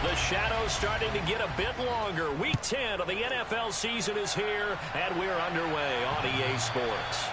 The shadow's starting to get a bit longer. Week 10 of the NFL season is here, and we're underway on EA Sports.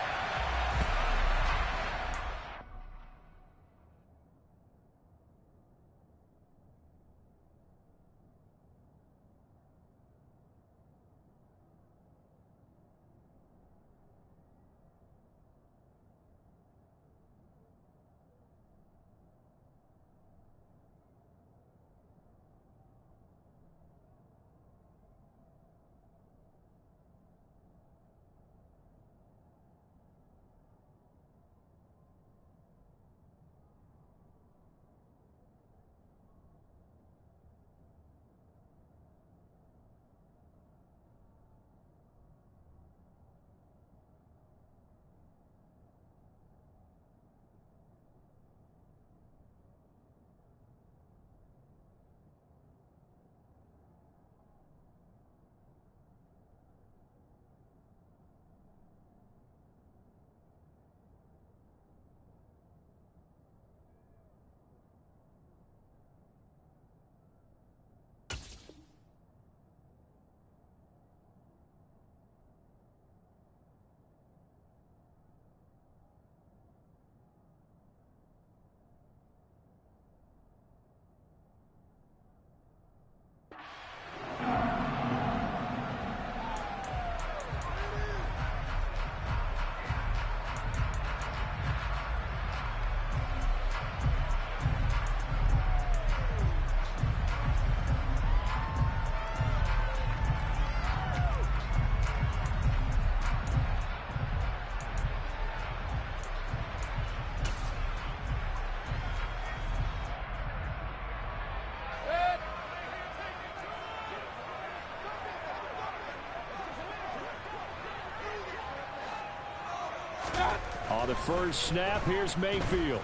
On the first snap, here's Mayfield.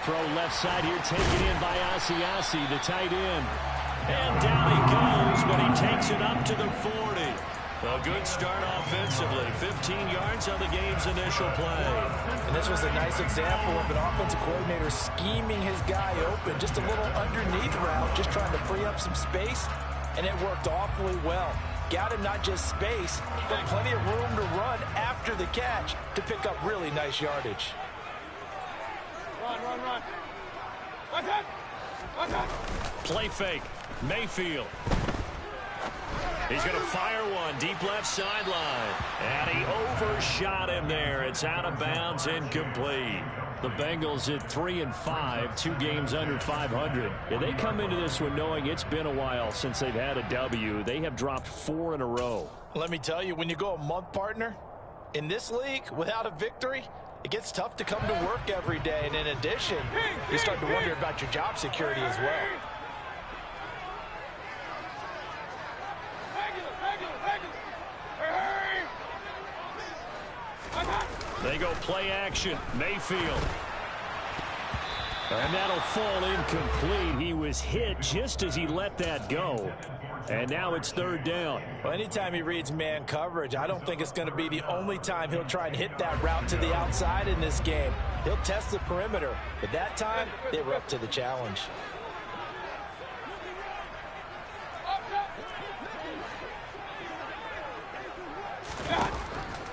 Throw left side here, taken in by Asiasi, the tight end. And down he goes, but he takes it up to the 40. A good start offensively. 15 yards on the game's initial play. And this was a nice example of an offensive coordinator scheming his guy open. Just a little underneath route, just trying to free up some space, and it worked awfully well. Got him not just space, but plenty of room to run after the catch to pick up really nice yardage. Run. What's that? Play fake. Mayfield. He's going to fire one deep left sideline. And he overshot him there. It's out of bounds, incomplete. The Bengals at 3-5, 2 games under 500. Yeah, they come into this one knowing it's been a while since they've had a W. They have dropped 4 in a row. Let me tell you, when you go a month, partner, in this league, without a victory, it gets tough to come to work every day. And in addition, you start to wonder about your job security as well. They go play action. Mayfield. And that'll fall incomplete. He was hit just as he let that go. And now it's third down. Well, anytime he reads man coverage, I don't think it's going to be the only time he'll try and hit that route to the outside in this game. He'll test the perimeter. But that time, they were up to the challenge.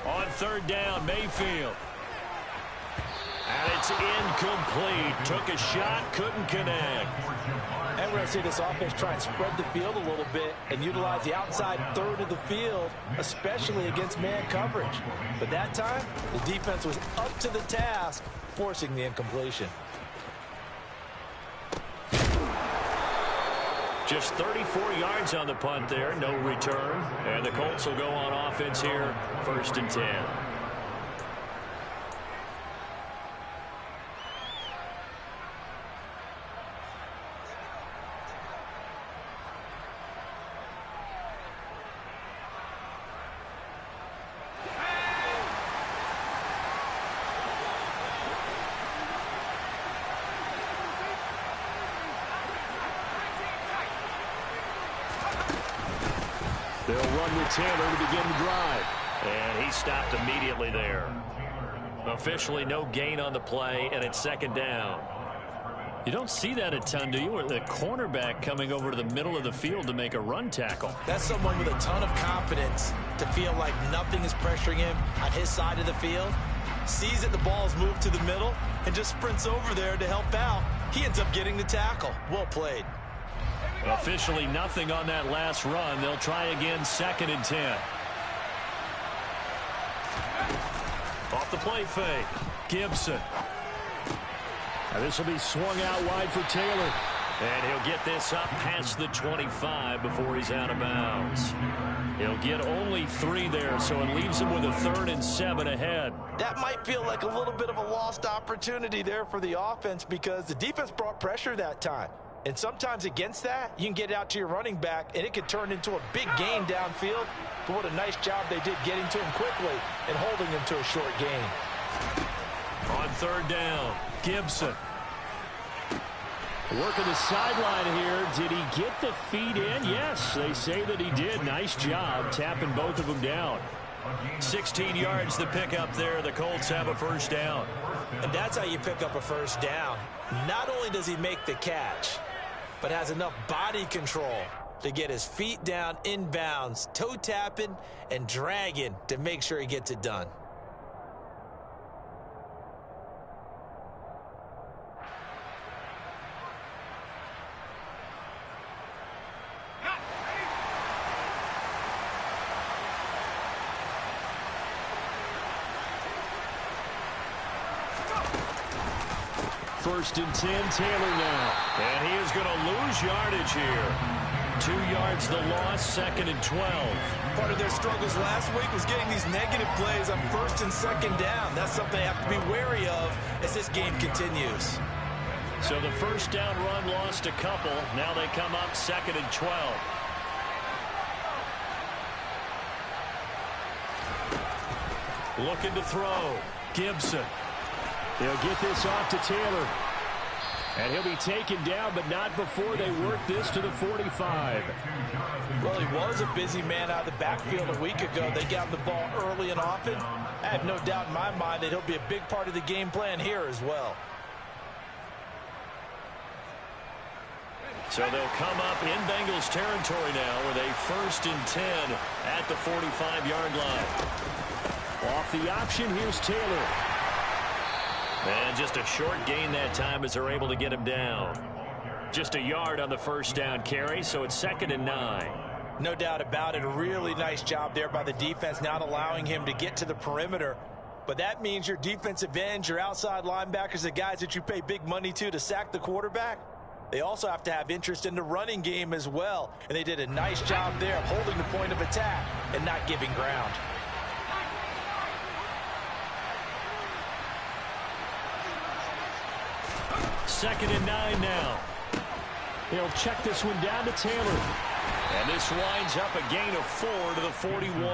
On third down, Mayfield. And it's incomplete. Took a shot, couldn't connect. And we're going to see this offense try and spread the field a little bit and utilize the outside third of the field, especially against man coverage. But that time, the defense was up to the task, forcing the incompletion. Just 34 yards on the punt there, no return. And the Colts will go on offense here, 1st and 10. They'll run with Taylor to begin the drive. And he stopped immediately there. Officially no gain on the play, and it's 2nd down. You don't see that a ton, do you? Or the cornerback coming over to the middle of the field to make a run tackle. That's someone with a ton of confidence to feel like nothing is pressuring him on his side of the field. Sees that the ball is moved to the middle and just sprints over there to help out. He ends up getting the tackle. Well played. Officially nothing on that last run. They'll try again, 2nd and 10. Off the play fake. Gibson. Now this will be swung out wide for Taylor. And he'll get this up past the 25 before he's out of bounds. He'll get only 3 there, so it leaves him with a 3rd and 7 ahead. That might feel like a little bit of a lost opportunity there for the offense because the defense brought pressure that time. And sometimes against that, you can get out to your running back, and it could turn into a big gain downfield. But what a nice job they did getting to him quickly and holding him to a short gain. On 3rd down, Gibson. Working the sideline here. Did he get the feet in? Yes, they say that he did. Nice job tapping both of them down. 16 yards to pick up there. The Colts have a 1st down. And that's how you pick up a 1st down. Not only does he make the catch, but has enough body control to get his feet down inbounds, toe tapping and dragging to make sure he gets it done. First and 10, Taylor now. And he is going to lose yardage here. 2 yards the loss, 2nd and 12. Part of their struggles last week was getting these negative plays on 1st and 2nd down. That's something they have to be wary of as this game continues. So the 1st down run lost a couple. Now they come up 2nd and 12. Looking to throw. Gibson. They'll get this off to Taylor. And he'll be taken down, but not before they work this to the 45. Well, he was a busy man out of the backfield a week ago. They got him the ball early and often. I have no doubt in my mind that he'll be a big part of the game plan here as well. So they'll come up in Bengals territory now with a 1st and 10 at the 45-yard line. Off the option, here's Taylor. And just a short gain that time as they're able to get him down. Just a yard on the 1st down carry, so it's 2nd and 9. No doubt about it. A really nice job there by the defense, not allowing him to get to the perimeter. But that means your defensive ends, your outside linebackers, the guys that you pay big money to sack the quarterback, they also have to have interest in the running game as well. And they did a nice job there of holding the point of attack and not giving ground. Second and 9 now. He'll check this one down to Taylor. And this winds up a gain of 4 to the 41.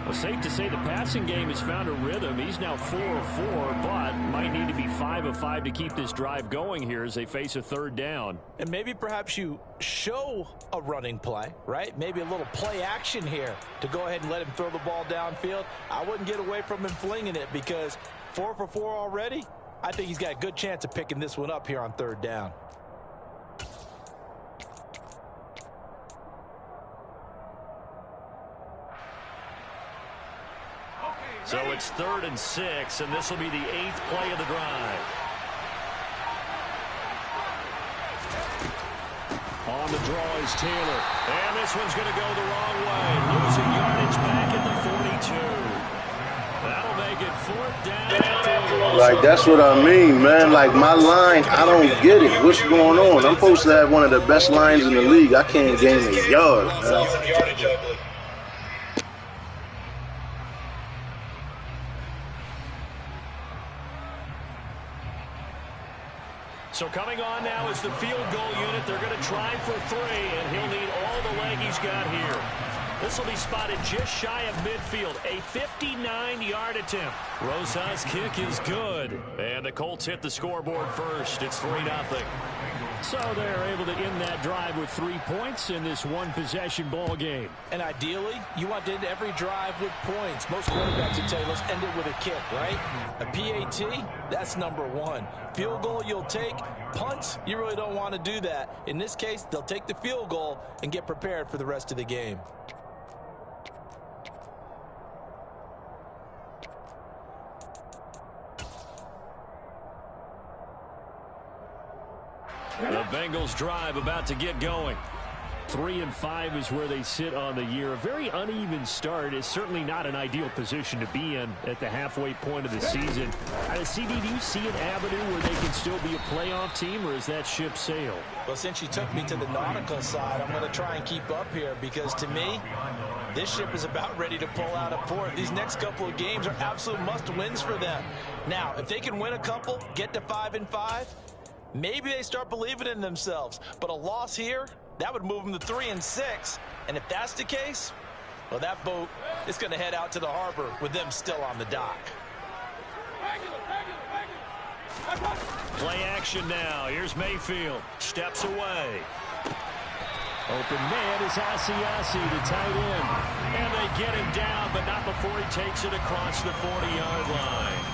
Well, safe to say the passing game has found a rhythm. He's now 4 of 4, but might need to be 5 of 5 to keep this drive going here as they face a 3rd down. And maybe perhaps you show a running play, right? Maybe a little play action here to go ahead and let him throw the ball downfield. I wouldn't get away from him flinging it because 4 for 4 already. I think he's got a good chance of picking this one up here on 3rd down. So it's 3rd and 6, and this will be the 8th play of the drive. On the draw is Taylor. And this one's going to go the wrong way. Losing yardage back at the 42. That'll make it 4th down. Like, that's what I mean, man. Like, my line, I don't get it. What's going on? I'm supposed to have one of the best lines in the league. I can't gain a yard, man. So coming on now is the field goal unit. They're going to try for 3, and he'll need all the leg he's got here. This will be spotted just shy of midfield. A 59-yard attempt. Rosas' kick is good. And the Colts hit the scoreboard first. It's 3-0. So they're able to end that drive with 3 points in this one-possession ball game. And ideally, you want to end every drive with points. Most quarterbacks would tell you, let's end it with a kick, right? A PAT, that's number one. Field goal you'll take. Punts, you really don't want to do that. In this case, they'll take the field goal and get prepared for the rest of the game. The Bengals drive about to get going. 3-5 is where they sit on the year. A very uneven start is certainly not an ideal position to be in at the halfway point of the season. CD, do you see an avenue where they can still be a playoff team, or is that ship sailed? Well, since you took me to the nautical side, I'm going to try and keep up here because to me, this ship is about ready to pull out of port. These next couple of games are absolute must-wins for them. Now, if they can win a couple, get to 5-5, maybe they start believing in themselves. But a loss here, that would move them to 3-6. And if that's the case, well, that boat is going to head out to the harbor with them still on the dock. Play action now. Here's Mayfield. Steps away. Open man is Asiasi, the tight end. And they get him down, but not before he takes it across the 40-yard line.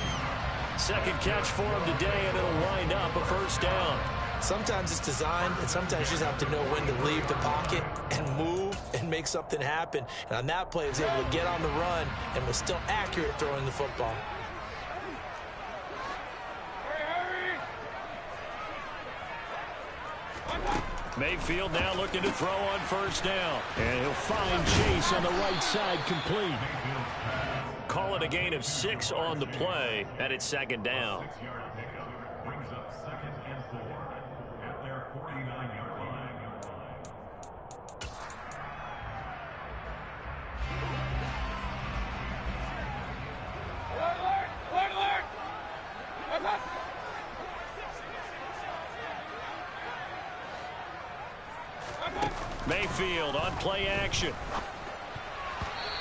Second catch for him today, and it'll wind up a first down. Sometimes it's design, and sometimes you just have to know when to leave the pocket and move and make something happen. And on that play, he was able to get on the run and was still accurate throwing the football. Mayfield now looking to throw on first down. And he'll find Chase on the right side complete. Call it a gain of 6 on the play, and it's second down. Mayfield on play action.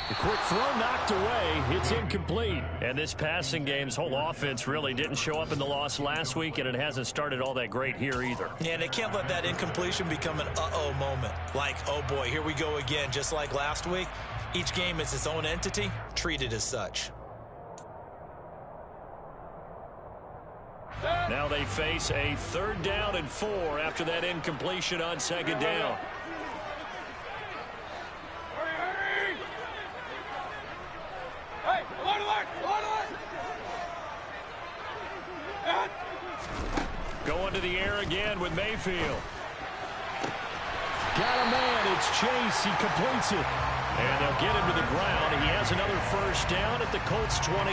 The quick throw knocked away. It's incomplete. And this passing game's whole offense really didn't show up in the loss last week, and it hasn't started all that great here either. Yeah, they can't let that incompletion become an uh-oh moment. Like, oh boy, here we go again, just like last week. Each game is its own entity, treated as such. Now they face a 3rd down and 4 after that incompletion on second down. Going to the air again with Mayfield. Got a man. It's Chase. He completes it. And they'll get him to the ground. He has another first down at the Colts 28.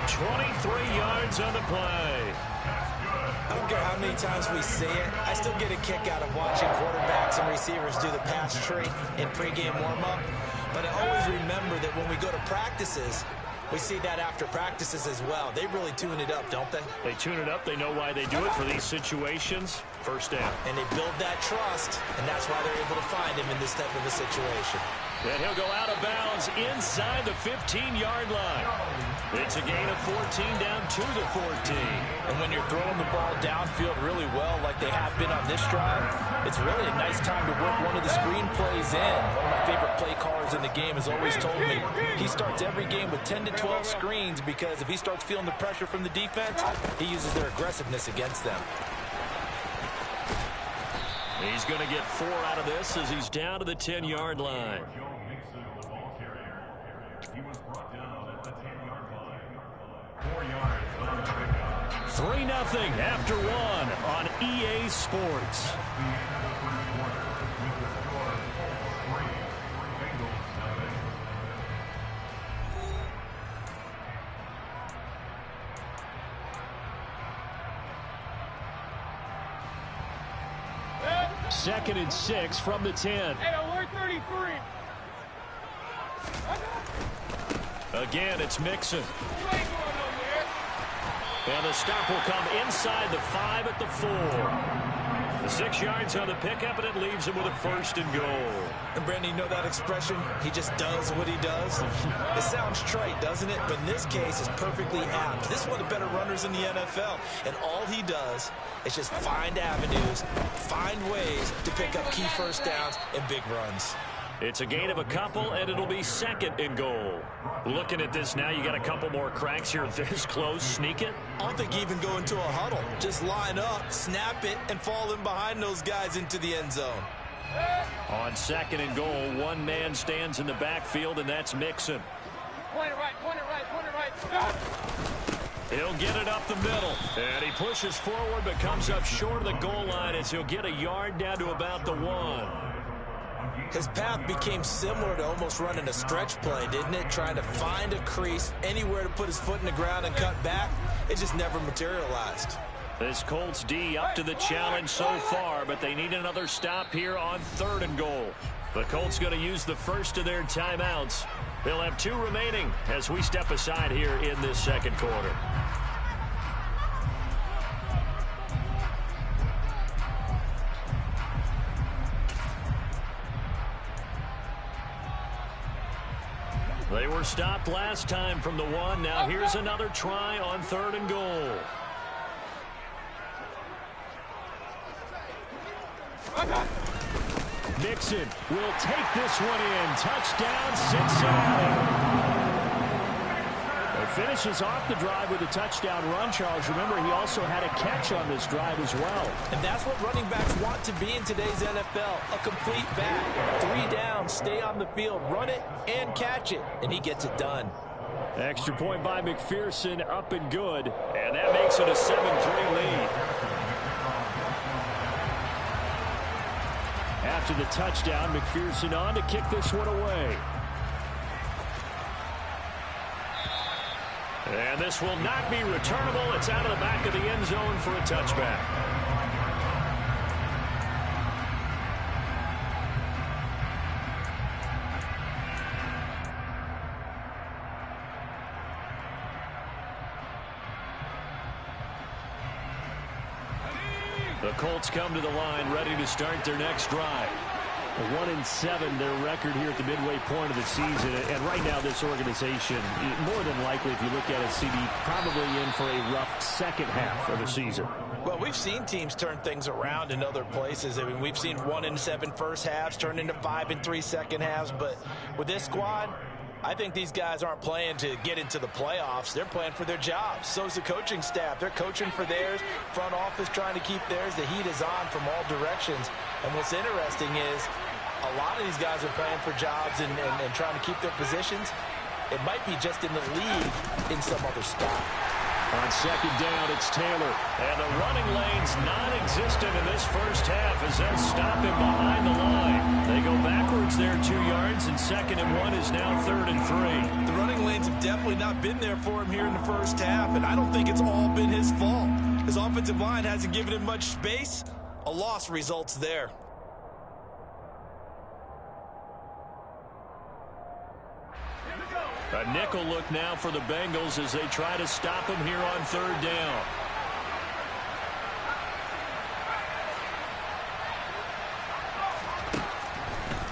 23 yards on the play. I don't care how many times we see it. I still get a kick out of watching quarterbacks and receivers do the pass tree in pregame warm-up. But I always remember that when we go to practices, we see that after practices as well. They really tune it up, don't they? They tune it up. They know why they do it for these situations. First down. And they build that trust, and that's why they're able to find him in this type of a situation. And he'll go out of bounds inside the 15-yard line. It's a gain of 14 down to the 14. And when you're throwing the ball downfield really well like they have been on this drive, it's really a nice time to work one of the screen plays in. One of my favorite play callers in the game has always told me he starts every game with 10 to 12 screens because if he starts feeling the pressure from the defense, he uses their aggressiveness against them. He's going to get 4 out of this as he's down to the 10-yard line. 3-0 after 1 on EA Sports. Second and 6 from the 10. Hey, alert 33. Again, it's Mixon. And the stop will come inside the 5 at the 4. The 6 yards on the pickup, and it leaves him with a 1st and goal. And Brandon, you know that expression? He just does what he does. It sounds trite, doesn't it? But in this case, it's perfectly apt. This is one of the better runners in the NFL. And all he does is just find avenues, find ways to pick up key first downs and big runs. It's a gain of a couple, and it'll be 2nd and goal. Looking at this now, you got a couple more cracks here this close. Sneak it? I don't think you even go into a huddle. Just line up, snap it, and fall in behind those guys into the end zone. On 2nd and goal, one man stands in the backfield, and that's Mixon. Point it right, point it right, point it right. Stop. He'll get it up the middle, and he pushes forward but comes up short of the goal line as he'll get a yard down to about the 1. His path became similar to almost running a stretch play, didn't it? Trying to find a crease, anywhere to put his foot in the ground and cut back. It just never materialized. This Colts D up to the challenge so far, but they need another stop here on 3rd and goal. The Colts going to use the first of their timeouts. They'll have 2 remaining as we step aside here in this 2nd quarter. They were stopped last time from the 1. Now here's another try on 3rd and goal. Mixon will take this one in. Touchdown, Cincinnati. Finishes off the drive with a touchdown run, Charles. Remember, he also had a catch on this drive as well. And that's what running backs want to be in today's NFL. A complete back. 3 downs, stay on the field, run it, and catch it. And he gets it done. Extra point by McPherson, up and good. And that makes it a 7-3 lead. After the touchdown, McPherson on to kick this one away. And this will not be returnable. It's out of the back of the end zone for a touchback. The Colts come to the line, ready to start their next drive. 1-7, their record here at the midway point of the season. And right now, this organization, more than likely, if you look at it, CD, probably in for a rough second half of the season. Well, we've seen teams turn things around in other places. I mean, we've seen 1-7 first halves turn into 5-3 second halves. But with this squad, I think these guys aren't playing to get into the playoffs. They're playing for their jobs. So's the coaching staff. They're coaching for theirs. Front office trying to keep theirs. The heat is on from all directions. And what's interesting is a lot of these guys are playing for jobs and trying to keep their positions. It might be just in the league in some other spot. On 2nd down, it's Taylor. And the running lane's non-existent in this first half as they'll stop him behind the line. They go backwards there 2 yards, and 2nd and 1 is now 3rd and 3. The running lanes have definitely not been there for him here in the first half, and I don't think it's all been his fault. His offensive line hasn't given him much space. A loss results there. A nickel look now for the Bengals as they try to stop him here on 3rd down.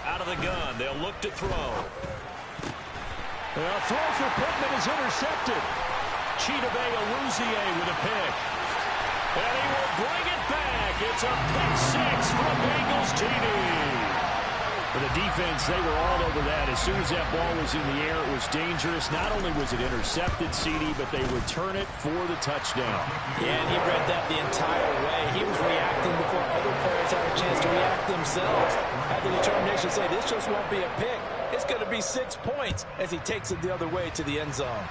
Out of the gun, they'll look to throw. The throw for Pittman is intercepted. Chidobe Awuzie with a pick. And he will bring it back. It's a pick 6 for a Bengals TD. For the defense, they were all over that. As soon as that ball was in the air, it was dangerous. Not only was it intercepted, CD, but they return it for the touchdown. Yeah, and he read that the entire way. He was reacting before other players had a chance to react themselves. Had the determination to say, this just won't be a pick. It's going to be 6 points as he takes it the other way to the end zone.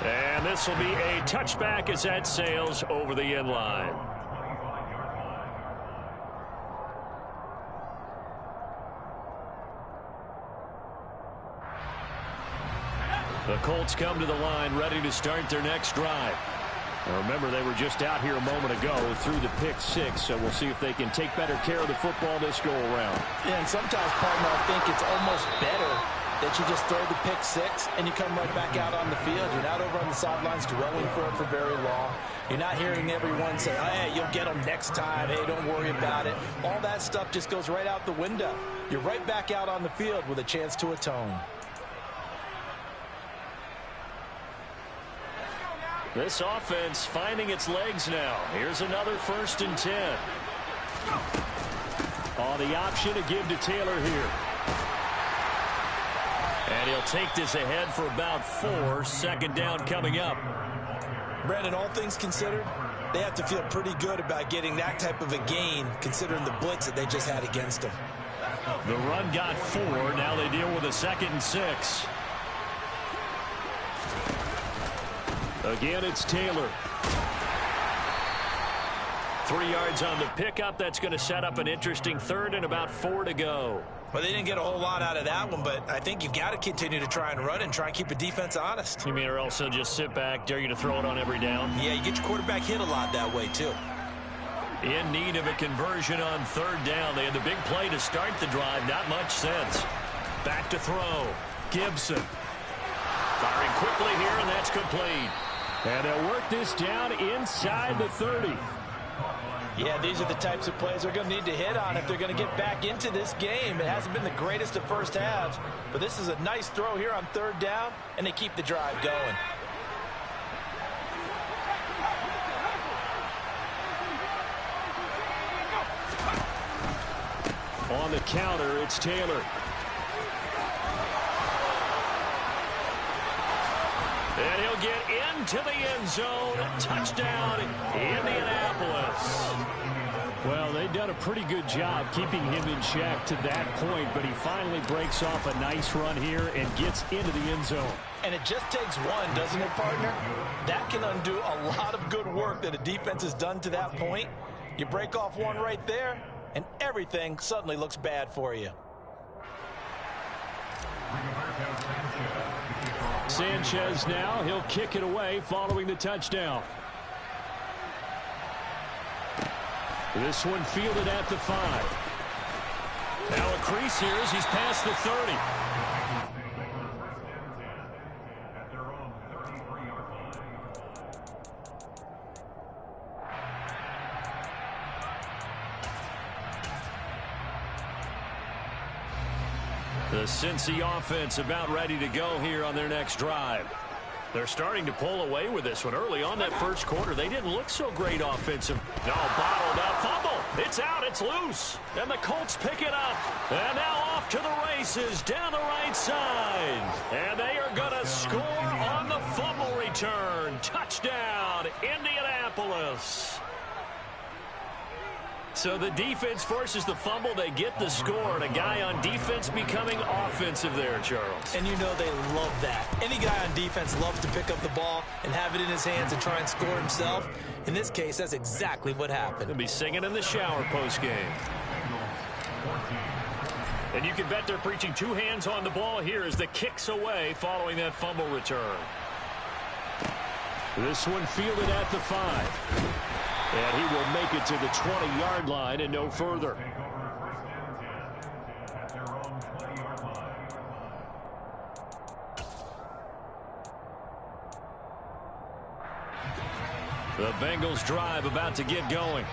And this will be a touchback as that sails over the end line. The Colts come to the line ready to start their next drive. Now remember, they were just out here a moment ago through the pick 6, so we'll see if they can take better care of the football this go around. Yeah, and sometimes, partner, I think it's almost better that you just throw the pick six and you come right back out on the field. You're not over on the sidelines dwelling for it for very long. You're not hearing everyone say, hey, you'll get them next time. Hey, don't worry about it. All that stuff just goes right out the window. You're right back out on the field with a chance to atone. This offense finding its legs now. Here's another 1st and 10. On the option to give to Taylor here. And he'll take this ahead for about 4. 2nd down coming up. Brandon, all things considered, they have to feel pretty good about getting that type of a gain considering the blitz that they just had against them. The run got 4. Now they deal with a 2nd and 6. Again, it's Taylor. 3 yards on the pickup. That's going to set up an interesting 3rd and about 4 to go. Well, they didn't get a whole lot out of that one, but I think you've got to continue to try and run and try and keep the defense honest. You mean or else they'll just sit back, dare you to throw it on every down? Yeah, you get your quarterback hit a lot that way, too. In need of a conversion on 3rd down. They had the big play to start the drive. Not much sense. Back to throw. Gibson. Firing quickly here, and that's complete. And they'll work this down inside the 30. Yeah, these are the types of plays they're going to need to hit on if they're going to get back into this game. It hasn't been the greatest of first halves, but this is a nice throw here on 3rd down, and they keep the drive going. On the counter, it's Taylor. And he'll get into the end zone. Touchdown, Indianapolis. Well, they've done a pretty good job keeping him in check to that point, but he finally breaks off a nice run here and gets into the end zone. And it just takes one, doesn't it, partner? That can undo a lot of good work that a defense has done to that point. You break off one right there, and everything suddenly looks bad for you. Sanchez now, he'll kick it away following the touchdown. This one fielded at the 5. Now a crease here as he's past the 30. The Cincy offense about ready to go here on their next drive. They're starting to pull away with this one. Early on that first quarter, they didn't look so great offensive. No, bottled up. Fumble. It's out. It's loose. And the Colts pick it up. And now off to the races down the right side. And they are going to score on the fumble return. Touchdown, Indianapolis. So the defense forces the fumble. They get the score. And a guy on defense becoming offensive there, Charles. And you know they love that. Any guy on defense loves to pick up the ball and have it in his hands and try and score himself. In this case, that's exactly what happened. He'll be singing in the shower post-game. And you can bet they're preaching 2 hands on the ball here as the kick's away following that fumble return. This one fielded at the 5. And he will make it to the 20-yard line and no further. The Bengals drive about to get going.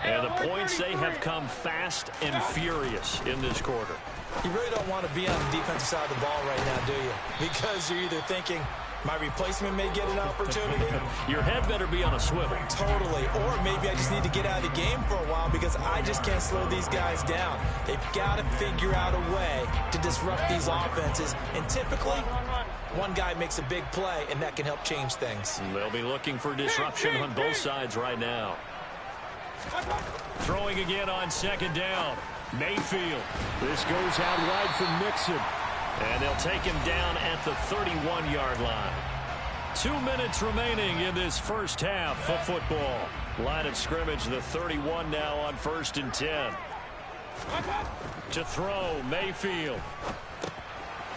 And the points, they have come fast and furious in this quarter. You really don't want to be on the defensive side of the ball right now, do you? Because you're either thinking, my replacement may get an opportunity. Your head better be on a swivel. Totally. Or maybe I just need to get out of the game for a while because I just can't slow these guys down. They've got to figure out a way to disrupt these offenses. And typically, one guy makes a big play, and that can help change things. They'll be looking for disruption on both sides right now. Throwing again on 2nd down. Mayfield. This goes out wide from Mixon. And they'll take him down at the 31-yard line. 2 minutes remaining in this first half of football. Line of scrimmage, the 31 now on 1st and 10. To throw, Mayfield.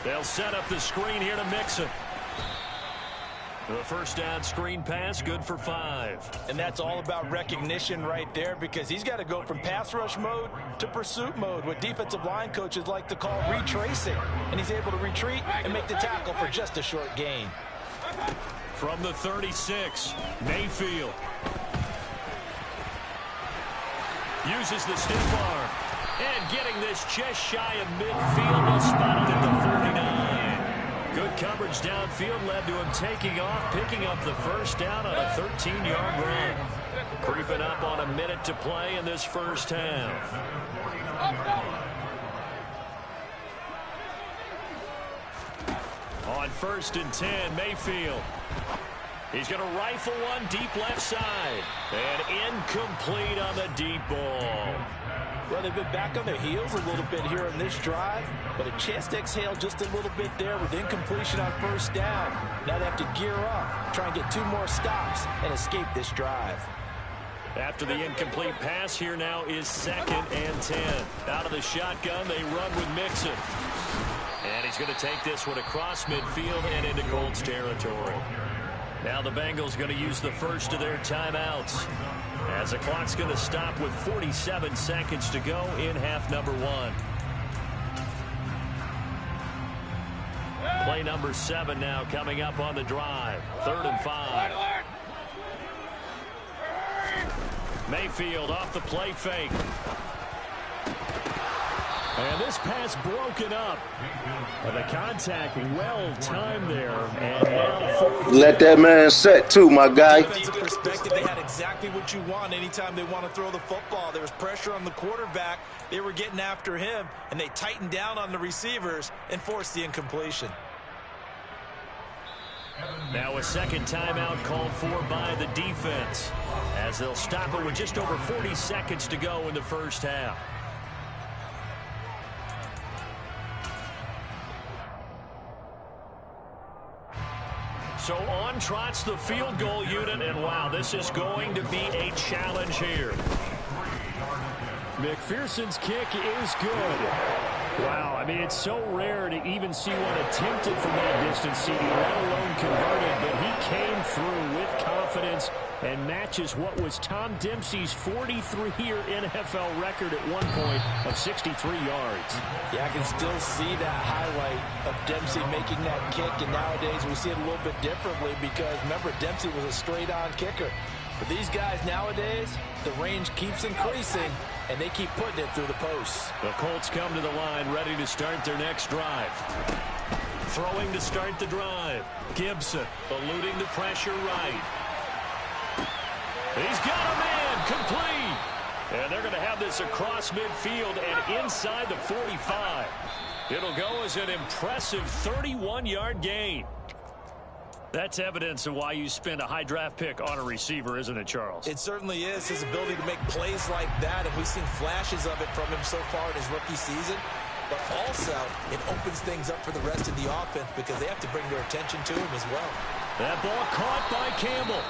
They'll set up the screen here to Mixon. The first down screen pass, good for 5. And that's all about recognition right there, because he's got to go from pass rush mode to pursuit mode, what defensive line coaches like to call retracing. And he's able to retreat and make the tackle for just a short gain. From the 36, Mayfield. Uses the stiff arm. And getting this just shy of midfield, will spot it at the 49. Good coverage downfield led to him taking off, picking up the first down on a 13-yard run. Creeping up on a minute to play in this first half. On 1st and 10, Mayfield. He's going to rifle one deep left side. And incomplete on the deep ball. Well, they've been back on their heels a little bit here in this drive, but a chance to exhale just a little bit there with incompletion on first down. Now they have to gear up, try and get 2 more stops, and escape this drive. After the incomplete pass, here now is 2nd and 10. Out of the shotgun, they run with Mixon. And he's going to take this one across midfield and into Colts territory. Now the Bengals going to use the first of their timeouts, as the clock's going to stop with 47 seconds to go in half number 1. Play number 7 now coming up on the drive. 3rd and 5. Mayfield off the play fake. And this pass broken up. And the contact well timed there. And now Let that man set too, my guy. Defensive perspective, they had exactly what you want anytime they want to throw the football. There was pressure on the quarterback. They were getting after him, and they tightened down on the receivers and forced the incompletion. now a second timeout called for by the defense, as they'll stop it with just over 40 seconds to go in the first half. So on trots the field goal unit, and wow, this is going to be a challenge here. McPherson's kick is good. Wow, I mean, it's so rare to even see one attempted from that distance, CD, let alone converted, but he came through with confidence and matches what was Tom Dempsey's 43-year NFL record at one point of 63 yards. Yeah, I can still see that highlight of Dempsey making that kick, and nowadays we see it a little bit differently because, remember, Dempsey was a straight-on kicker. But these guys nowadays, the range keeps increasing, and they keep putting it through the posts. The Colts come to the line ready to start their next drive. Throwing to start the drive. Gibson eluding the pressure right. He's got a man complete. And they're going to have this across midfield and inside the 45. It'll go as an impressive 31-yard gain. That's evidence of why you spend a high draft pick on a receiver, isn't it, Charles? It certainly is, his ability to make plays like that, and we've seen flashes of it from him so far in his rookie season. But also, it opens things up for the rest of the offense because they have to bring their attention to him as well. That ball caught by Campbell.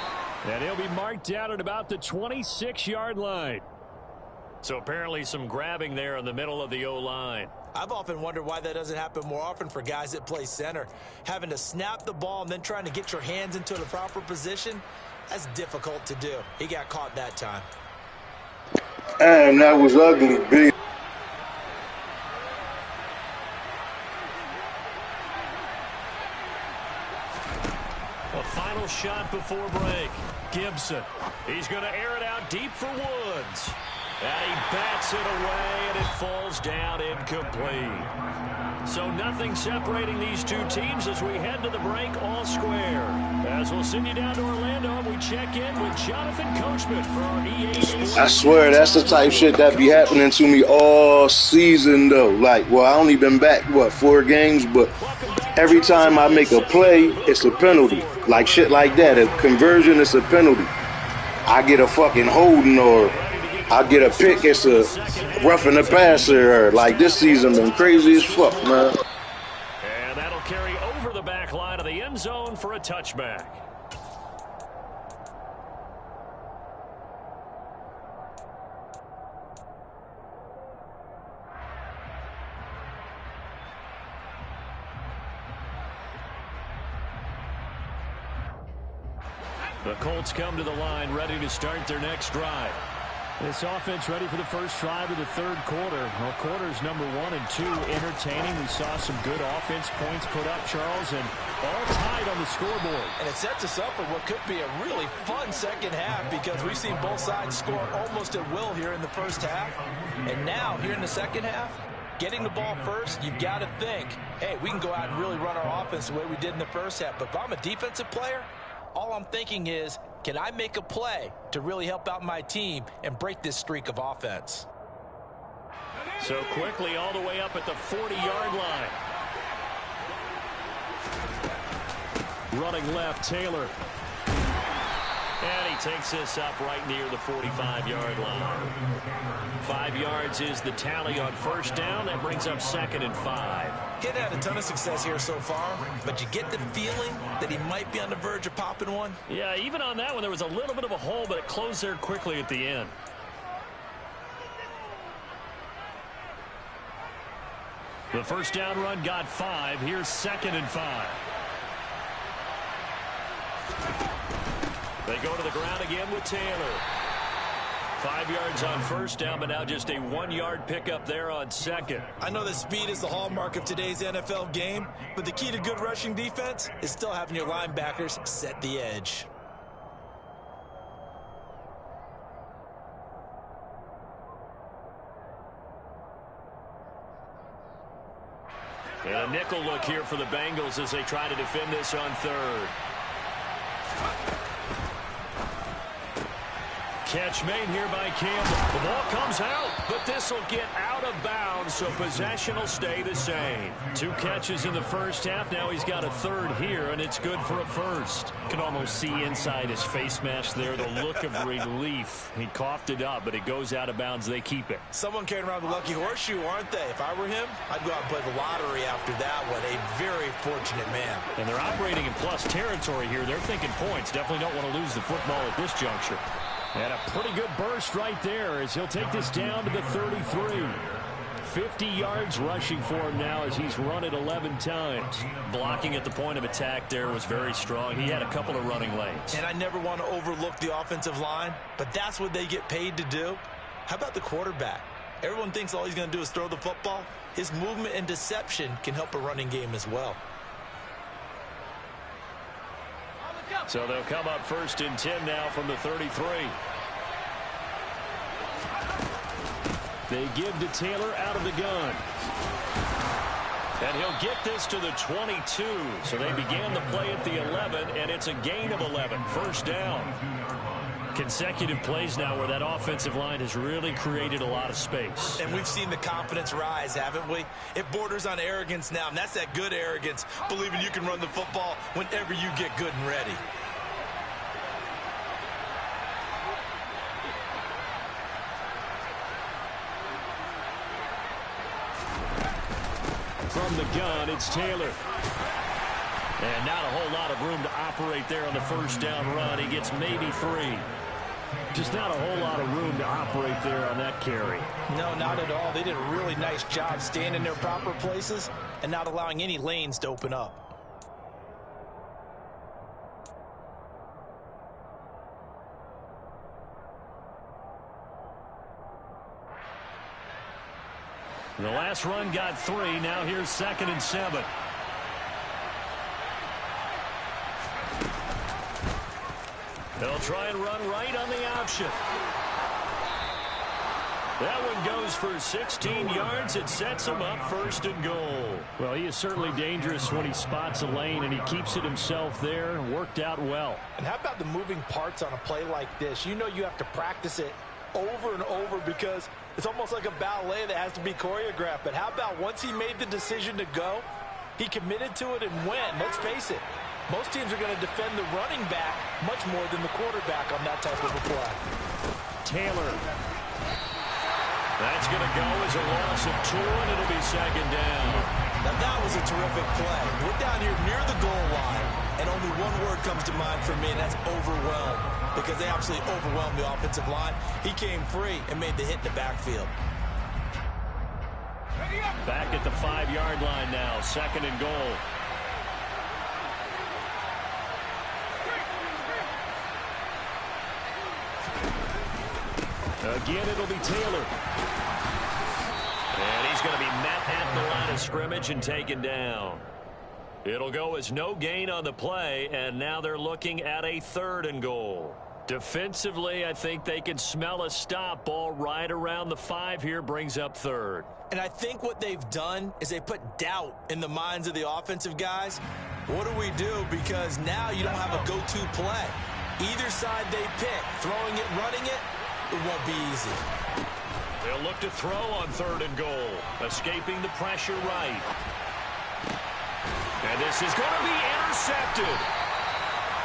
And he'll be marked down at about the 26-yard line. So apparently some grabbing there in the middle of the O-line. I've often wondered why that doesn't happen more often for guys that play center. Having to snap the ball and then trying to get your hands into the proper position, that's difficult to do. He got caught that time. Damn, that was ugly, B. A final shot before break. Gibson. He's going to air it out deep for Woods. And he bats it away, and it falls down incomplete. So nothing separating these two teams as we head to the break all square. As we'll send you down to Orlando, and we check in with Jonathan Coachman for our EA Sports. I swear, that's the type shit that be happening to me all season, though. Like, well, I only been back, 4 games, but every time I make a play, it's a penalty. Like shit like that. A conversion is a penalty. I get a fucking holding, or I get a pick, it's a roughing the passer. Like, this season been crazy as fuck, man. And that'll carry over the back line of the end zone for a touchback. The Colts come to the line, ready to start their next drive. This offense ready for the first drive of the third quarter. Well, quarters number 1 and 2 entertaining. We saw some good offense points put up, Charles, and all tied on the scoreboard. And it sets us up for what could be a really fun second half because we've seen both sides score almost at will here in the first half. And now, here in the second half, getting the ball first, you've got to think, hey, we can go out and really run our offense the way we did in the first half. But if I'm a defensive player, all I'm thinking is, can I make a play to really help out my team and break this streak of offense? So quickly all the way up at the 40-yard line. Running left, Taylor. And he takes this up right near the 45-yard line. 5 yards is the tally on first down. That brings up 2nd and 5. He hadn't had a ton of success here so far, but you get the feeling that he might be on the verge of popping one. Yeah, even on that one, there was a little bit of a hole, but it closed there quickly at the end. The first down run got 5. Here's 2nd and 5. They go to the ground again with Taylor. 5 yards on first down, but now just a 1-yard pickup there on second. I know that speed is the hallmark of today's NFL game, but the key to good rushing defense is still having your linebackers set the edge. And a nickel look here for the Bengals as they try to defend this on third. Catch made here by Campbell. The ball comes out, but this will get out of bounds, so possession will stay the same. 2 catches in the first half. Now he's got a third here, and it's good for a first. You can almost see inside his face mask there the look of relief. He coughed it up, but it goes out of bounds. They keep it. Someone carrying around the lucky horseshoe, aren't they? If I were him, I'd go out and play the lottery after that one. A very fortunate man. And they're operating in plus territory here. They're thinking points. Definitely don't want to lose the football at this juncture. And a pretty good burst right there as he'll take this down to the 33. 50 yards rushing for him now as he's run it 11 times. Blocking at the point of attack there was very strong. He had a couple of running lanes. And I never want to overlook the offensive line, but that's what they get paid to do. How about the quarterback? Everyone thinks all he's going to do is throw the football. His movement and deception can help a running game as well. So they'll come up 1st and 10 now from the 33. They give to Taylor out of the gun. And he'll get this to the 22. So they began the play at the 11, and it's a gain of 11. First down. Consecutive plays now where that offensive line has really created a lot of space. And we've seen the confidence rise, haven't we? It borders on arrogance now, and that's that good arrogance, believing you can run the football whenever you get good and ready. From the gun, it's Taylor. And not a whole lot of room to operate there on the first down run. He gets maybe 3. Just not a whole lot of room to operate there on that carry. No, not at all. They did a really nice job staying in their proper places and not allowing any lanes to open up. The last run got 3. Now here's 2nd and 7. They'll try and run right on the option. That one goes for 16 yards. It sets him up 1st and goal. Well, he is certainly dangerous when he spots a lane, and he keeps it himself there. Worked out well. And how about the moving parts on a play like this? You know you have to practice it over and over because it's almost like a ballet that has to be choreographed. But how about once he made the decision to go, he committed to it and went. Let's face it, most teams are going to defend the running back much more than the quarterback on that type of a play. Taylor. That's going to go as a loss of 2, and it'll be 2nd down. Now that was a terrific play. We're down here near the goal line, and only one word comes to mind for me, and that's overwhelmed, because they absolutely overwhelmed the offensive line. He came free and made the hit in the backfield. Back at the 5-yard line now, 2nd and goal. Again, it'll be Taylor. And he's going to be met at the line of scrimmage and taken down. It'll go as no gain on the play, and now they're looking at a 3rd and goal. Defensively, I think they can smell a stop. Ball right around the 5 here, brings up 3rd. And I think what they've done is they put doubt in the minds of the offensive guys. What do we do? Because now you don't have a go-to play. Either side they pick, throwing it, running it, it won't be easy. They'll look to throw on 3rd and goal, escaping the pressure right. And this is going to be intercepted.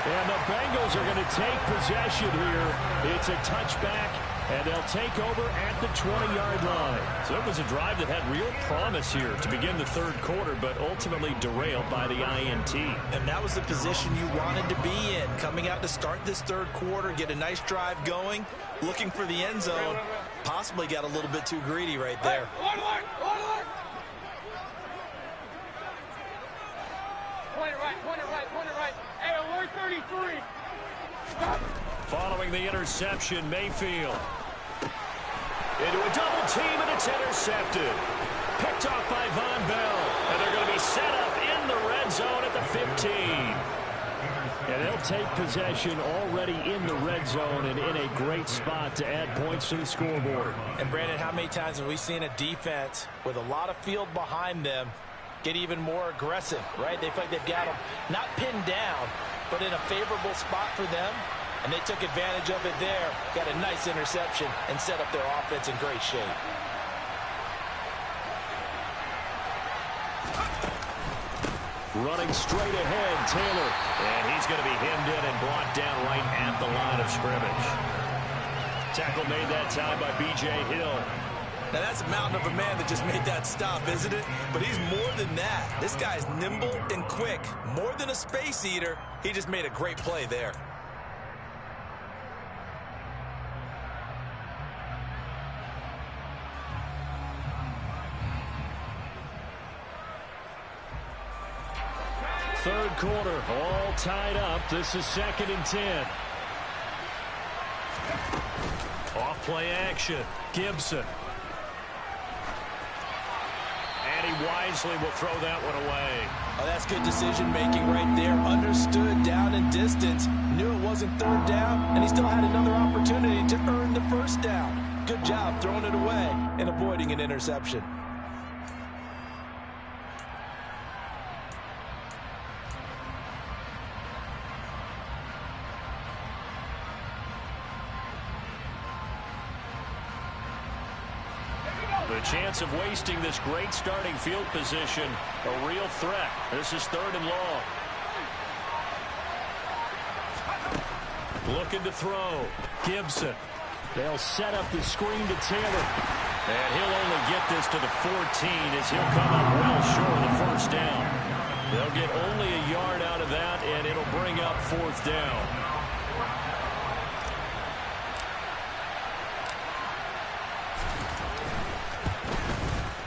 And the Bengals are going to take possession here. It's a touchback, and they'll take over at the 20-yard line. So it was a drive that had real promise here to begin the 3rd quarter, but ultimately derailed by the INT. And that was the position you wanted to be in. Coming out to start this 3rd quarter, get a nice drive going, looking for the end zone. Possibly got a little bit too greedy right there. Point it right. Hey, alert 33. Following the interception, Mayfield into a double team, and it's intercepted. Picked off by Von Bell, and they're going to be set up in the red zone at the 15. And they'll take possession already in the red zone and in a great spot to add points to the scoreboard. And Brandon, how many times have we seen a defense with a lot of field behind them get even more aggressive, right? They feel like they've got them not pinned down, but in a favorable spot for them, and they took advantage of it there, got a nice interception, and set up their offense in great shape. Running straight ahead, Taylor. And he's going to be hemmed in and brought down right at the line of scrimmage. Tackle made that time by B.J. Hill. Now, that's a mountain of a man that just made that stop, isn't it? But he's more than that. This guy's nimble and quick. More than a space eater, he just made a great play there. Third quarter, all tied up. This is 2nd and 10. Off play action, Gibson. And he wisely will throw that one away. Oh, that's good decision-making right there. Understood down and distance. Knew it wasn't 3rd down, and he still had another opportunity to earn the 1st down. Good job throwing it away and avoiding an interception. The chance of wasting this great starting field position, a real threat. This is 3rd and long. Looking to throw. Gibson. They'll set up the screen to Taylor. And he'll only get this to the 14 as he'll come up well short of the 1st down. They'll get only a yard out of that, and it'll bring up 4th down.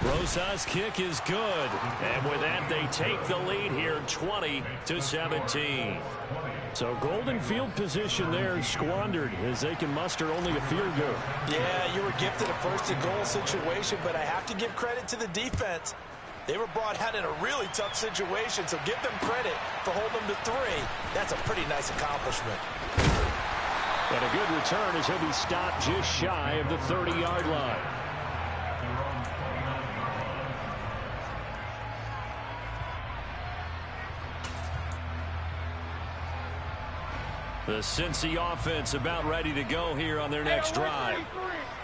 Rosas' kick is good. And with that, they take the lead here, 20-17. So golden field position there squandered as they can muster only a field goal. Yeah, you were gifted a 1st and goal situation, but I have to give credit to the defense. They were brought out in a really tough situation, so give them credit for holding them to 3. That's a pretty nice accomplishment. And a good return as he'll be stopped just shy of the 30-yard line. The Cincy offense about ready to go here on their next drive.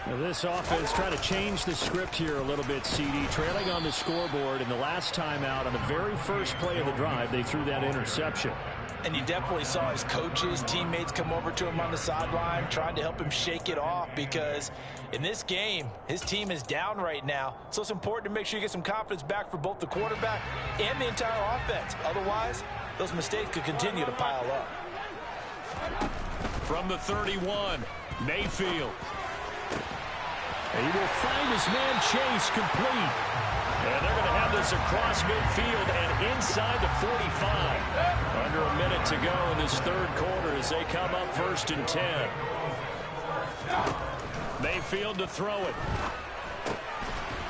Now this offense trying to change the script here a little bit, CD. Trailing on the scoreboard, and the last time out on the very first play of the drive, they threw that interception. And you definitely saw his coaches, teammates come over to him on the sideline, trying to help him shake it off, because in this game, his team is down right now. So it's important to make sure you get some confidence back for both the quarterback and the entire offense. Otherwise, those mistakes could continue to pile up. From the 31, Mayfield. And he will find his man Chase complete. And they're going to have this across midfield and inside the 45. Under a minute to go in this 3rd quarter as they come up 1st and 10. Mayfield to throw it.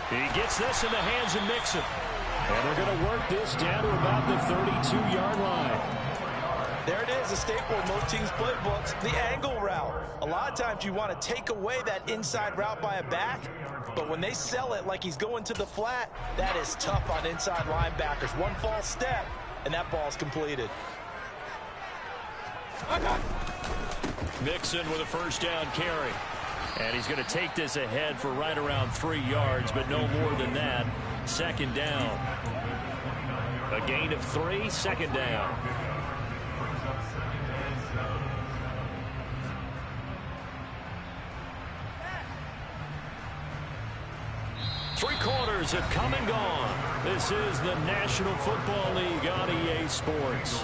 He gets this in the hands of Mixon. And they're going to work this down to about the 32-yard line. There it is, a staple in most teams' playbooks, the angle route. A lot of times you want to take away that inside route by a back, but when they sell it like he's going to the flat, that is tough on inside linebackers. One false step, and that ball's completed. Mixon with a first down carry. And he's going to take this ahead for right around 3 yards, but no more than that. Second down. A gain of 3, second down. Three quarters have come and gone. This is the National Football League on EA Sports.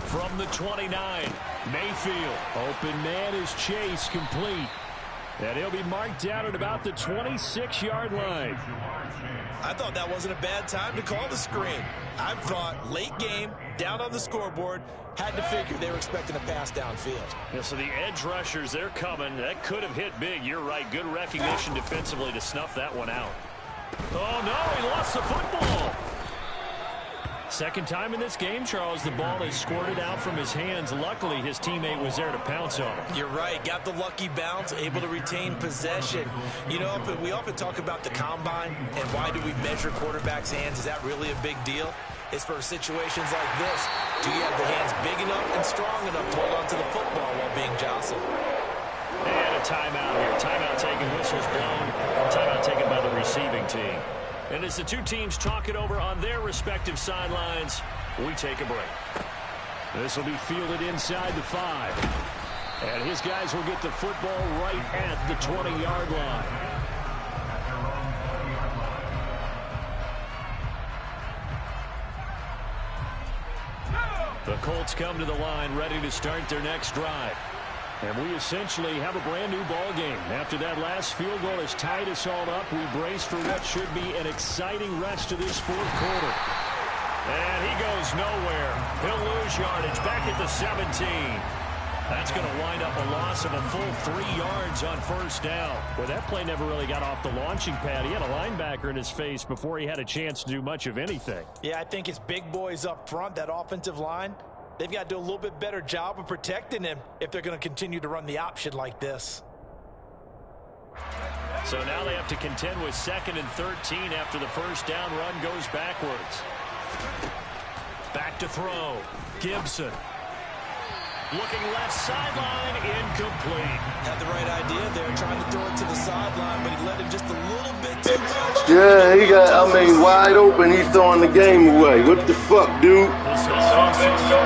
From the 29, Mayfield. Open man is Chase, complete. And he'll be marked down at about the 26-yard line. I thought that wasn't a bad time to call the screen. I thought late game, down on the scoreboard, had to figure they were expecting a pass downfield. Yeah, so the edge rushers, they're coming. That could have hit big. You're right. Good recognition defensively to snuff that one out. Oh, no, he lost the football. Second time in this game, Charles, the ball is squirted out from his hands. Luckily, his teammate was there to pounce on him. You're right. Got the lucky bounce, able to retain possession. You know, we often talk about the combine and why do we measure quarterbacks' hands. Is that really a big deal? It's for situations like this. Do you have the hands big enough and strong enough to hold on to the football while being jostled? And a timeout here. Timeout taken, whistles blown. Timeout taken by the receiving team. And as the two teams talk it over on their respective sidelines, we take a break. This will be fielded inside the 5. And his guys will get the football right at the 20-yard line. The Colts come to the line ready to start their next drive. And we essentially have a brand-new ball game. After that last field goal has tied us all up, we brace for what should be an exciting rest of this fourth quarter. And he goes nowhere. He'll lose yardage back at the 17. That's going to wind up a loss of a full 3 yards on first down. Well, that play never really got off the launching pad. He had a linebacker in his face before he had a chance to do much of anything. Yeah, I think it's big boys up front, that offensive line. They've got to do a little bit better job of protecting him if they're going to continue to run the option like this. So now they have to contend with 2nd and 13 after the first down run goes backwards. Back to throw. Gibson. Looking left sideline, incomplete. Had the right idea there, trying to throw it to the sideline, but he let him just a little bit too much. Yeah, he got, I mean, wide open. He's throwing the game away. What the fuck, dude? This is offense on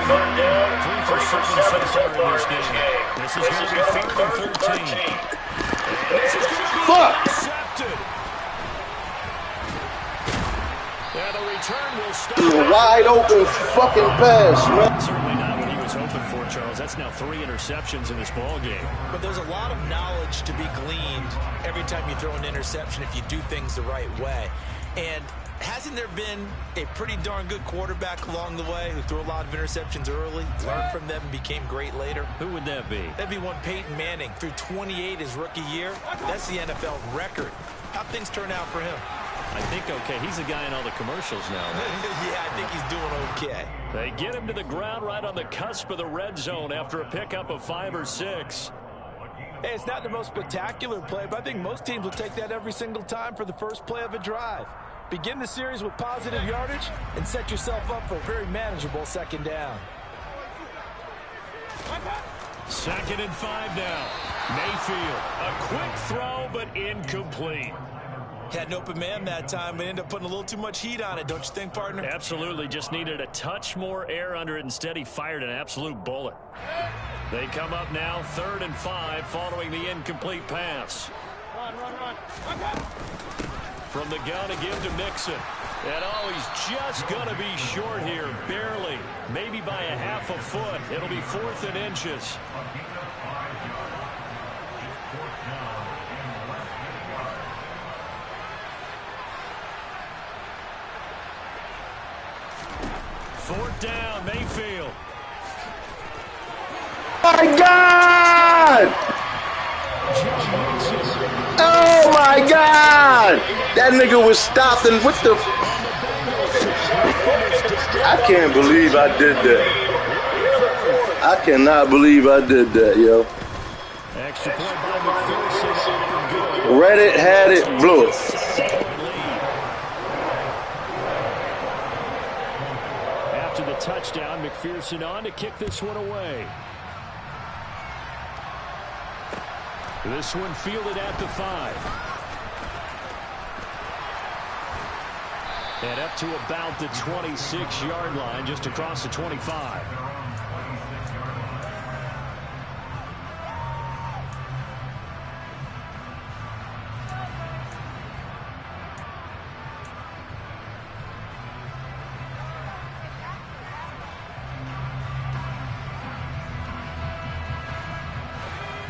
third down. 3 for 7 so far in this game. This is going to be 3rd and 13. This is going to be intercepted. Yeah, the return will stop. Wide open fucking pass, man. Certainly not what he was hoping for, Charles. That's now 3 interceptions in this ball game. But there's a lot of knowledge to be gleaned every time you throw an interception if you do things the right way. And hasn't there been a pretty darn good quarterback along the way who threw a lot of interceptions early, learned from them, and became great later? Who would that be? That'd be one Peyton Manning. Threw 28 his rookie year. That's the NFL record. How'd things turn out for him? I think okay. He's the guy in all the commercials now. Yeah, I think he's doing okay. They get him to the ground right on the cusp of the red zone after a pickup of 5 or 6. Hey, it's not the most spectacular play, but I think most teams will take that every single time for the first play of a drive. Begin the series with positive yardage and set yourself up for a very manageable 2nd down. 2nd and 5 now. Mayfield, a quick throw, but incomplete. Had an open man that time, but ended up putting a little too much heat on it, don't you think, partner? Absolutely. Just needed a touch more air under it. Instead, he fired an absolute bullet. They come up now 3rd and 5 following the incomplete pass. Run. From the gun again to Mixon. And oh, he's just going to be short here, barely. Maybe by a half a foot. It'll be 4th and inches. Fourth down, Mayfield. My God! Oh my God! That nigga was stopped and what the? I can't believe I did that. I cannot believe I did that, yo. Extra point by McPherson. Read it, had it, blew it. After the touchdown, McPherson on to kick this one away. This one fielded at the 5. And up to about the 26-yard line, just across the 25.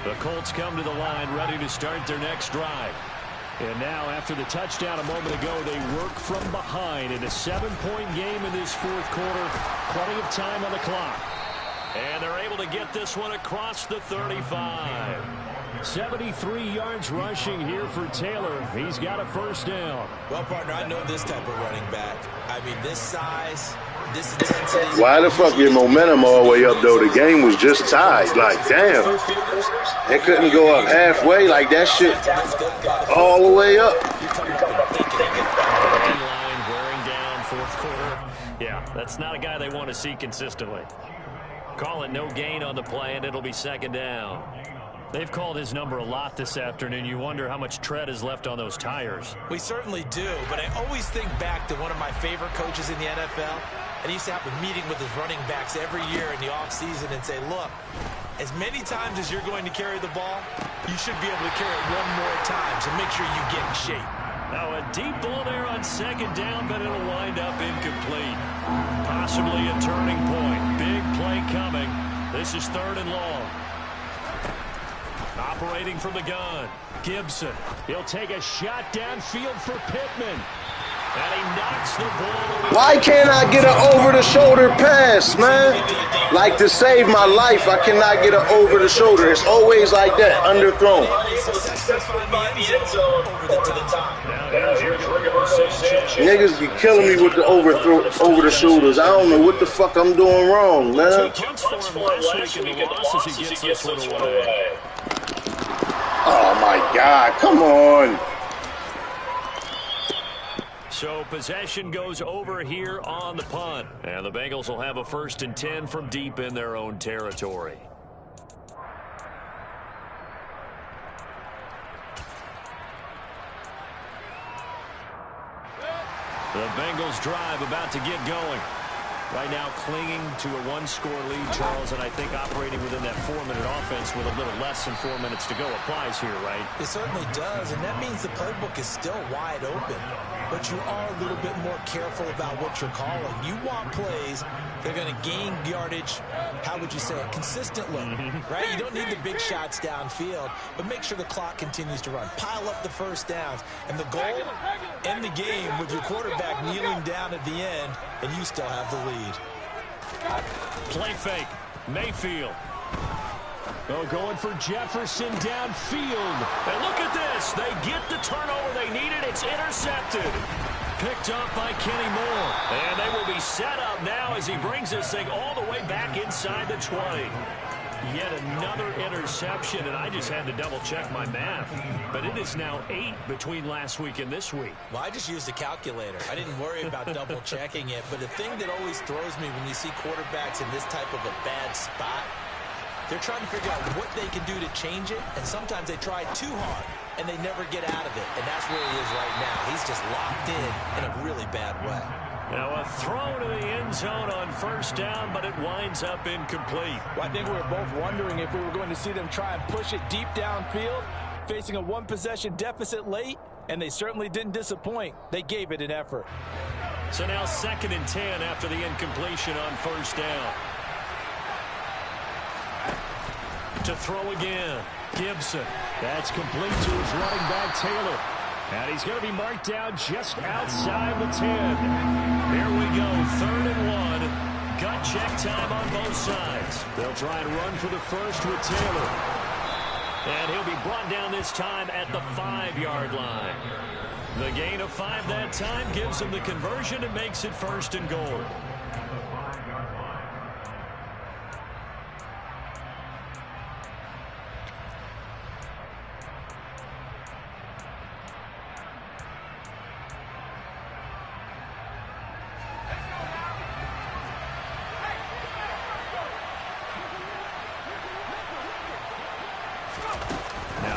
The Colts come to the line ready to start their next drive. And now after the touchdown a moment ago, they work from behind in a 7-point game in this 4th quarter. Plenty of time on the clock. And they're able to get this one across the 35. 73 yards rushing here for Taylor. He's got a first down. Well, partner, I know this type of running back. I mean, this size, this intensity. Why the fuck your momentum all the way up, though? The game was just tied. Like, damn. It couldn't go up halfway. Like, that shit all the way up. Line wearing down 4th quarter. Yeah, that's not a guy they want to see consistently. Call it no gain on the play, and it'll be 2nd down. They've called his number a lot this afternoon. You wonder how much tread is left on those tires. We certainly do, but I always think back to one of my favorite coaches in the NFL, and he used to have a meeting with his running backs every year in the offseason and say, look, as many times as you're going to carry the ball, you should be able to carry it one more time, so make sure you get in shape. Now a deep ball there on 2nd down, but it'll wind up incomplete. Possibly a turning point. Big play coming. This is 3rd and long. Operating from the gun, Gibson. He'll take a shot downfield for Pittman. And he knocks the ball away. Why can't I get an over-the-shoulder pass, man? Like, to save my life, I cannot get an over-the-shoulder. It's always like that, underthrown. Niggas be killing me with the over-the-shoulders. I don't know what the fuck I'm doing wrong, man. Oh, my God. Come on. So possession goes over here on the punt. And the Bengals will have a 1st and 10 from deep in their own territory. The Bengals drive about to get going. Right now clinging to a 1-score lead, Charles, and I think operating within that 4-minute offense with a little less than 4 minutes to go applies here, right? It certainly does, and that means the playbook is still wide open. But you are a little bit more careful about what you're calling. You want plays that are going to gain yardage, how would you say it, consistently, right? You don't need the big shots downfield, but make sure the clock continues to run. Pile up the first downs. And the goal, end the game with your quarterback kneeling down at the end, and you still have the lead. Play fake. Mayfield. Oh, going for Jefferson downfield. And look at this. They get the turnover they needed. It's intercepted. Picked up by Kenny Moore. And they will be set up now as he brings this thing all the way back inside the 20. Yet another interception, and I just had to double-check my math. But it is now 8 between last week and this week. Well, I just used a calculator. I didn't worry about double-checking it. But the thing that always throws me when you see quarterbacks in this type of a bad spot, they're trying to figure out what they can do to change it, and sometimes they try too hard, and they never get out of it. And that's where he is right now. He's just locked in a really bad way. Now a throw to the end zone on first down, but it winds up incomplete. Well, I think we were both wondering if we were going to see them try and push it deep downfield, facing a one-possession deficit late, and they certainly didn't disappoint. They gave it an effort. So now 2nd and 10 after the incompletion on first down. To throw again, Gibson. That's complete to his running back, Taylor. And he's going to be marked down just outside the 10. Here we go, 3rd and 1. Gut check time on both sides. They'll try and run for the first with Taylor. And he'll be brought down this time at the 5-yard line. The gain of 5 that time gives him the conversion and makes it 1st and goal.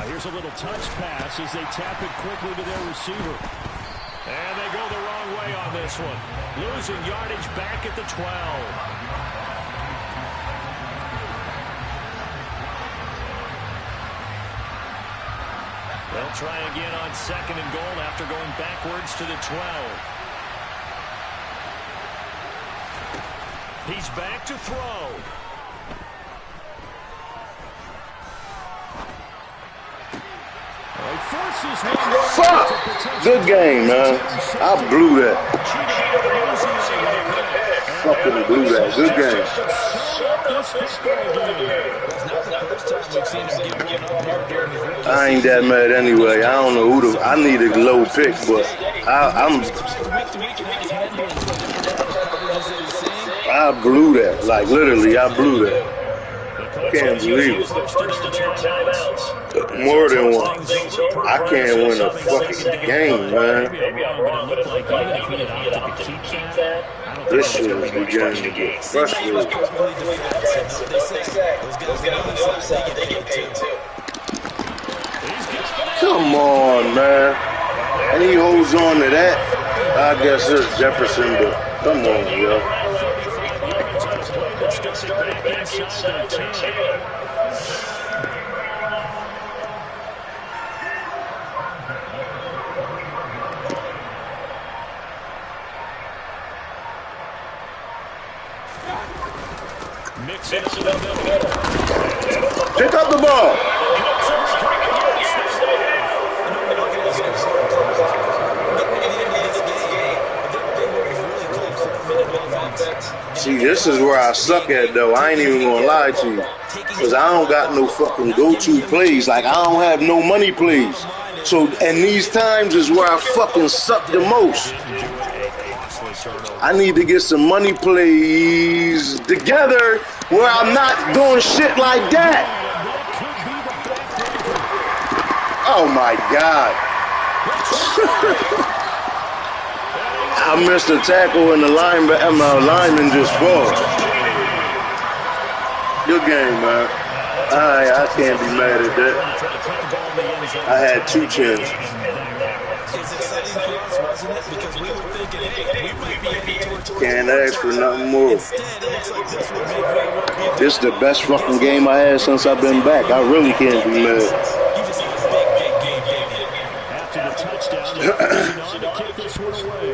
Here's a little touch pass as they tap it quickly to their receiver. And they go the wrong way on this one. Losing yardage back at the 12. They'll try again on 2nd and goal after going backwards to the 12. He's back to throw. Fuck! Good game, man. I blew that. Fucking blew that. Good game. I ain't that mad anyway. I don't know who I need a low pick, but I blew that. Like, literally, I blew that. Can't believe it. More than one. I can't win a fucking game, man. This shit is beginning to get frustrating. Come on, man. And he holds on to that. I guess it's Jefferson, but come on, yo. Pick up the ball. See, this is where I suck at, though. I ain't even gonna lie to you. Because I don't got no fucking go-to plays. Like, I don't have no money plays. So, and these times is where I fucking suck the most. I need to get some money plays together where I'm not doing shit like that. Oh, my God. I missed a tackle and the lineman just fell. Good game, man. I can't be mad at that. I had 2 chances. Can't ask for nothing more. This is the best fucking game I had since I've been back. I really can't be mad. After the touchdown, they're forcing on to kick this one away.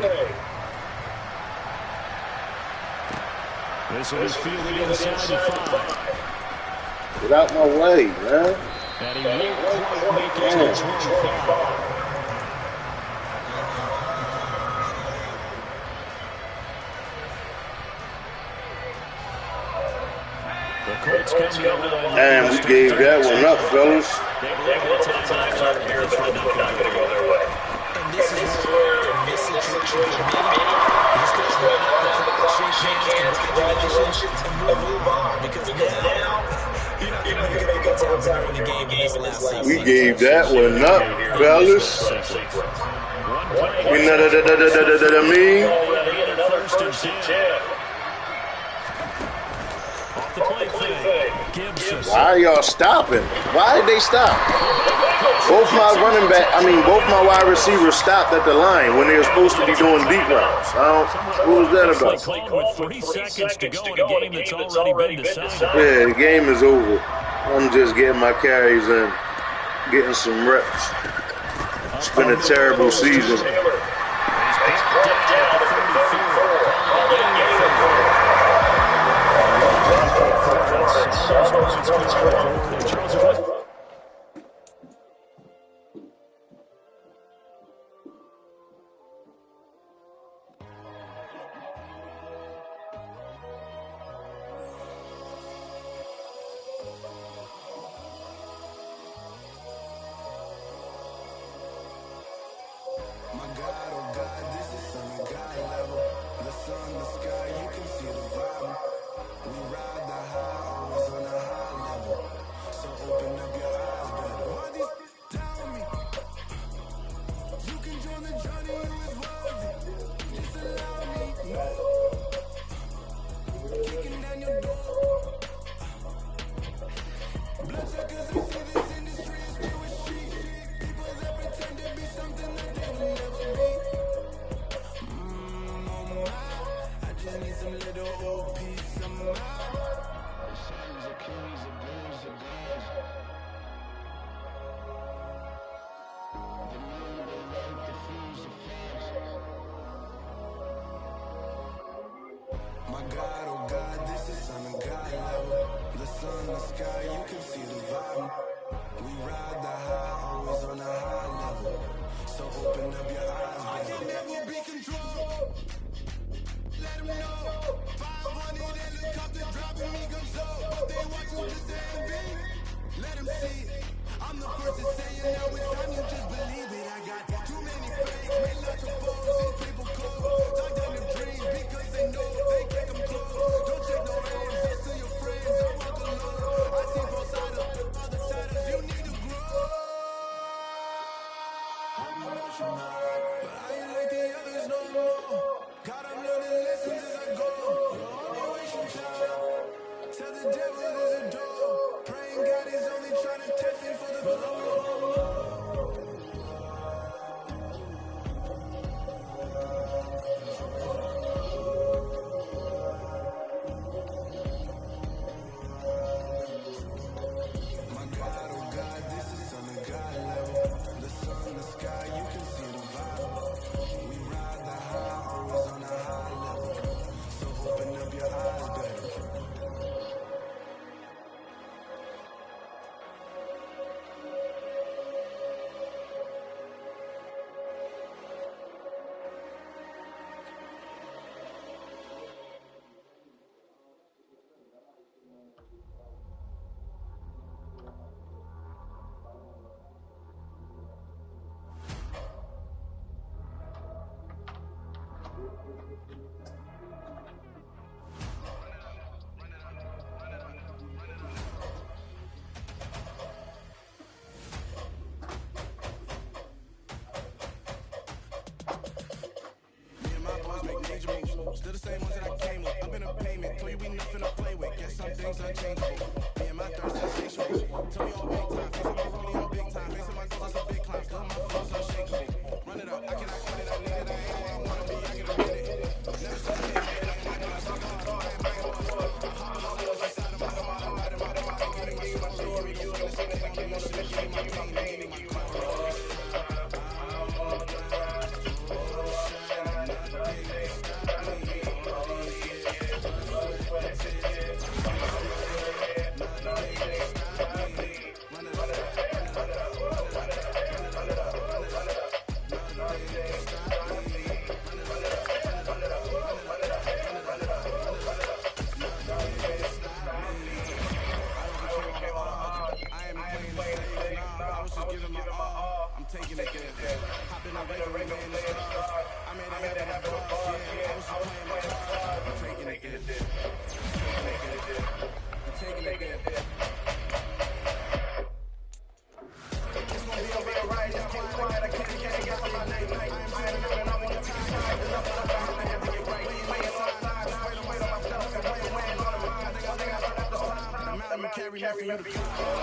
This one is fielded inside the 5. Get out my way, man. And he won't quite make it to the 25. And we gave that one up, fellas. We gave that one up, fellas. You know what I mean? Off the play play fake. Gibson. Why are y'all stopping? Why did they stop? Both my wide receivers stopped at the line when they were supposed to be doing deep routes. What was that about? With 3 seconds to go in a game that's already been decided. Yeah, the game is over. I'm just getting my carries in, getting some reps. It's been a terrible season. My God, oh God, this is Son of God level. The sun, the sky, you can see the vibe. We ride the high, always on a high level. So open up your eyes, better. Why these tell me? You can join the journey, you is worthy. Just allow me, no. Kicking down your door. Bloodsuckers who see this industry is filled with sheep. People that pretend to be something that they will never be. I just need some little old peace of mind. The sons of kings, the bulls, the gods. The moon, the light, the fools, the flames. My God, oh God, this is Son of God level. The sun, the sky, you can see the vibe. We ride the high, always on a high level. So open up your eyes, I can never be controlled. Let them know. 500 helicopters dropping me control. But they want you to say envy. Let them see it. I'm the first to say it. Now it's time you just believe it. I got too many fakes, made lots of foes. These people close. Talk down the dreams because they know they can't come close. Don't check no hands, just to your friends. I walk alone. I see both sides of other sides. You need to grow. But I ain't like the others no more. God, I'm learning lessons as I go. You're wasting time. Tell the devil there's a door. Praying God is only trying to test me for the flow. My God, oh God, this is Son of God level. The sun, the sky, you can see the vibe. We ride the high, always on a high level. So open up your eyes, better. Still the same ones that I came with. Up in a payment. Told you we nothing to play with. Guess some things unchangeable. Me and my thirst insatiable. Tell me all big time. Facing my rollie on big time. Facing my goals, that's a big climb. Cause my flow's unshakable. Run it up. I cannot cut it. I need it. I ain't where I wanna be. I can admit it. Never said it. I know it's all gone. I ain't banging on the floor. I hop on the inside of my door. I'm riding my door. I'm getting my shit on the road. You gonna say that I'm getting my shit. I'm getting my pain. I'm getting my clothes. Nothing I'ma carry nothing you to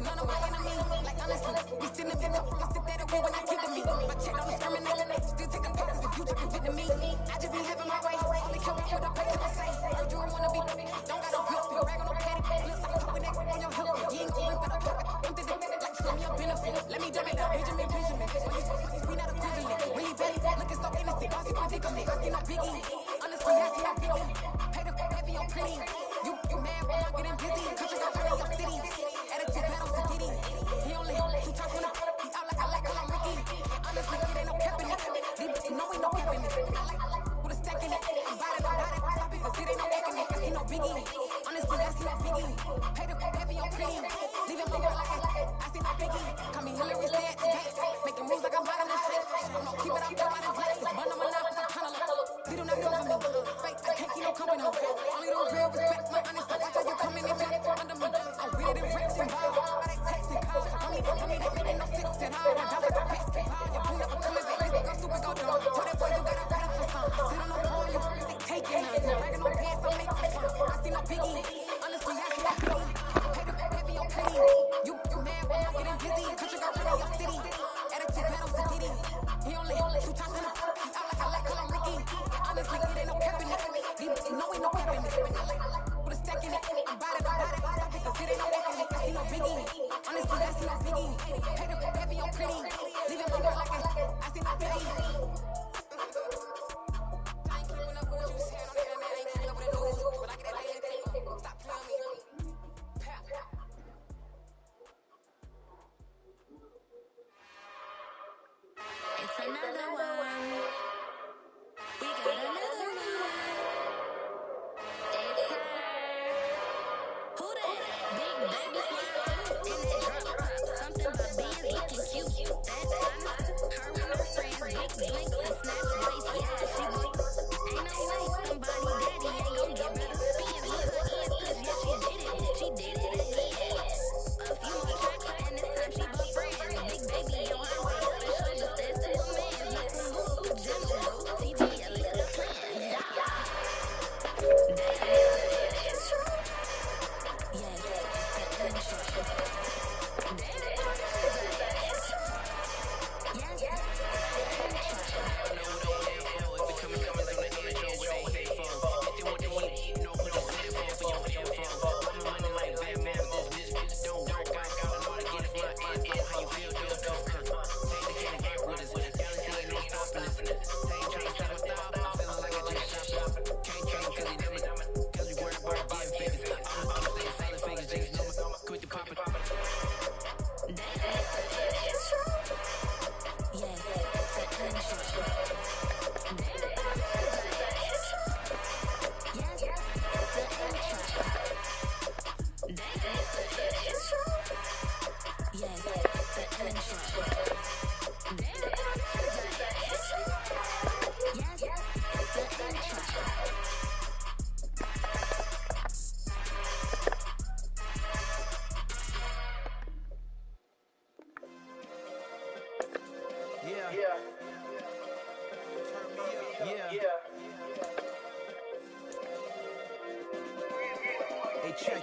None of my enemies, like honestly, we send them in the sit there to when I keep with me. My check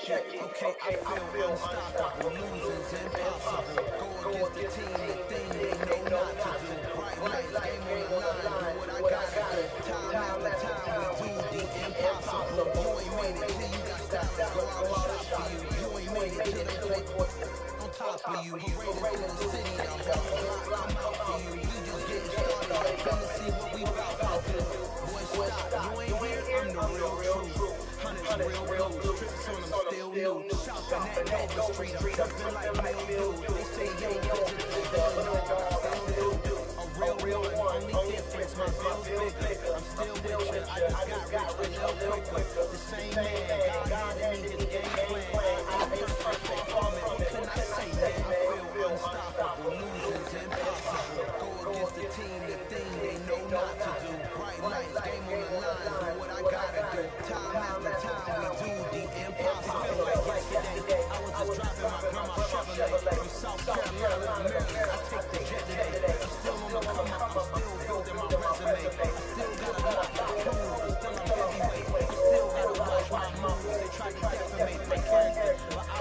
Check it. Okay, I feel unstoppable. Losing's impossible. Go against the team, the thing they know not to do. Bright lights, game on the line. Do what I gotta do. Time after time, we do the impossible. You ain't made it till you got stopped. Go out and shop for you. You ain't made it till they take on top of you. You raided in the city. I'm about to come out for you. We just getting started. Finna see what we about to do. Boy, stop. You ain't here. I'm the real truth. Hundreds real blues. Trips on them still new. Shopping at Nova Street. I'm tripping like mildew. They say yo, a real one. Only difference, my bill's bigger. I'm still with you. I just got rich a little quicker. The same man, God handed me his game plan. I'm perfect, far from it. What can I say, man? I feel unstoppable. Losing's impossible. Go against the team, the thing they know not to do. Bright lights, game on the line. Do what I gotta do. Time after time, we do